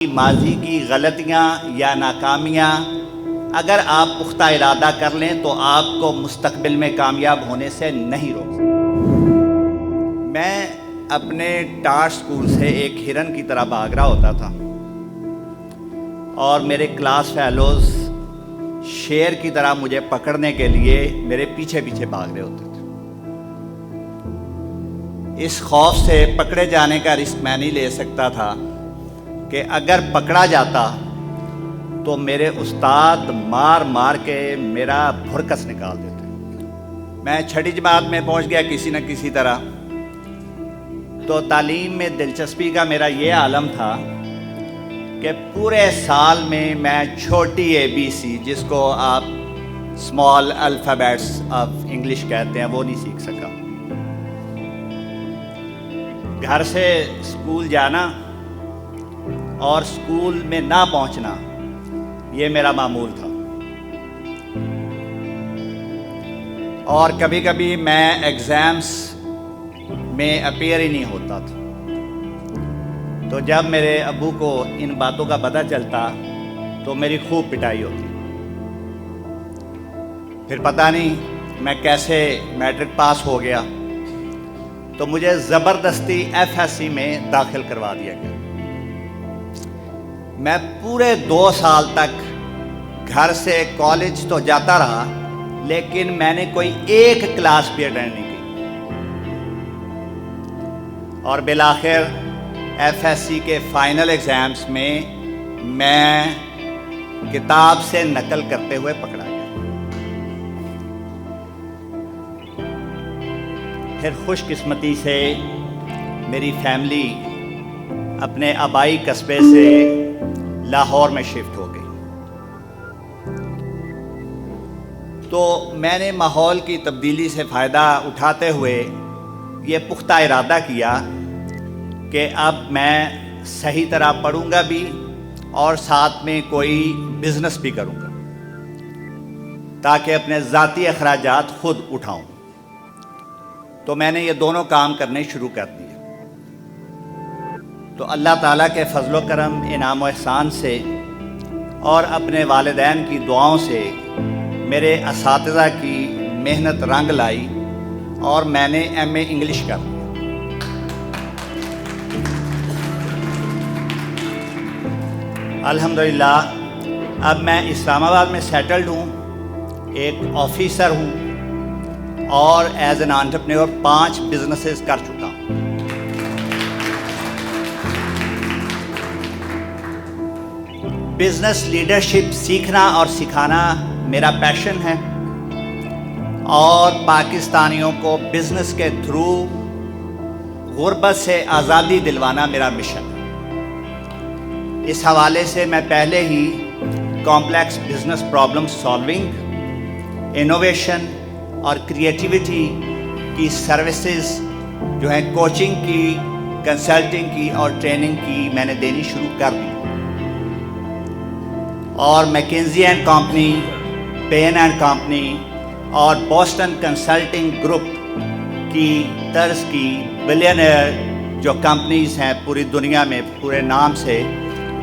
ماضی کی غلطیاں یا ناکامیاں اگر آپ پختہ ارادہ کر لیں تو آپ کو مستقبل میں کامیاب ہونے سے نہیں روک سکتے۔ میں اپنے ٹاٹ اسکول سے ایک ہرن کی طرح بھاگ رہا ہوتا تھا اور میرے کلاس فیلوز شیر کی طرح مجھے پکڑنے کے لیے میرے پیچھے پیچھے بھاگ رہے ہوتے تھے۔ اس خوف سے پکڑے جانے کا رسک میں نہیں لے سکتا تھا کہ اگر پکڑا جاتا تو میرے استاد مار مار کے میرا بھرکس نکال دیتے۔ میں چھٹی جماعت میں پہنچ گیا کسی نہ کسی طرح، تو تعلیم میں دلچسپی کا میرا یہ عالم تھا کہ پورے سال میں چھوٹی ABC جس کو آپ اسمال الفابیٹس آف انگلش کہتے ہیں وہ نہیں سیکھ سکا۔ گھر سے اسکول جانا اور اسکول میں نہ پہنچنا یہ میرا معمول تھا، اور کبھی کبھی میں ایگزامس میں اپیئر ہی نہیں ہوتا تھا۔ تو جب میرے ابو کو ان باتوں کا پتہ چلتا تو میری خوب پٹائی ہوتی۔ پھر پتہ نہیں میں کیسے میٹرک پاس ہو گیا، تو مجھے زبردستی FSC میں داخل کروا دیا گیا۔ میں پورے 2 سال تک گھر سے کالج تو جاتا رہا، لیکن میں نے کوئی ایک کلاس بھی اٹینڈ نہیں کی، اور بالآخر FSC کے فائنل ایگزامس میں کتاب سے نقل کرتے ہوئے پکڑا گیا۔ پھر خوش قسمتی سے میری فیملی اپنے آبائی قصبے سے لاہور میں شفٹ ہو گئی، تو میں نے ماحول کی تبدیلی سے فائدہ اٹھاتے ہوئے یہ پختہ ارادہ کیا کہ اب میں صحیح طرح پڑھوں گا بھی اور ساتھ میں کوئی بزنس بھی کروں گا تاکہ اپنے ذاتی اخراجات خود اٹھاؤں۔ تو میں نے یہ دونوں کام کرنے شروع کر دیے۔ تو اللہ تعالیٰ کے فضل و کرم، انعام و احسان سے اور اپنے والدین کی دعاؤں سے میرے اساتذہ کی محنت رنگ لائی اور میں نے MA انگلش کر لیا۔ الحمدللہ اب میں اسلام آباد میں سیٹلڈ ہوں، ایک آفیسر ہوں، اور ایز این انٹرپرینور 5 بزنسز کر چکا ہوں۔ بزنس لیڈرشپ سیکھنا اور سکھانا میرا پیشن ہے، اور پاکستانیوں کو بزنس کے تھرو غربت سے آزادی دلوانا میرا مشن ہے۔ اس حوالے سے میں پہلے ہی complex business problem solving, innovation اور کریٹیوٹی کی سروسز جو ہیں کوچنگ کی، کنسلٹنگ کی اور ٹریننگ کی میں نے دینی شروع کر دی، اور McKinsey and Company, Bain and Company اور بوسٹن کنسلٹنگ گروپ کی طرز کی بلینئر جو کمپنیز ہیں پوری دنیا میں پورے نام سے،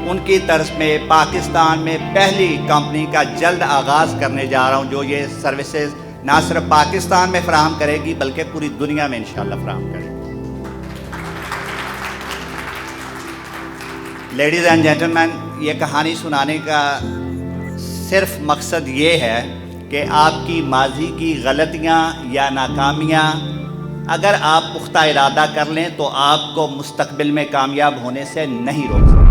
ان کی طرز میں پاکستان میں پہلی کمپنی کا جلد آغاز کرنے جا رہا ہوں جو یہ سروسز نہ صرف پاکستان میں فراہم کرے گی بلکہ پوری دنیا میں انشاءاللہ فراہم کرے گی۔ لیڈیز اینڈ جینٹلمین، یہ کہانی سنانے کا صرف مقصد یہ ہے کہ آپ کی ماضی کی غلطیاں یا ناکامیاں اگر آپ پختہ ارادہ کر لیں تو آپ کو مستقبل میں کامیاب ہونے سے نہیں روک سکتے۔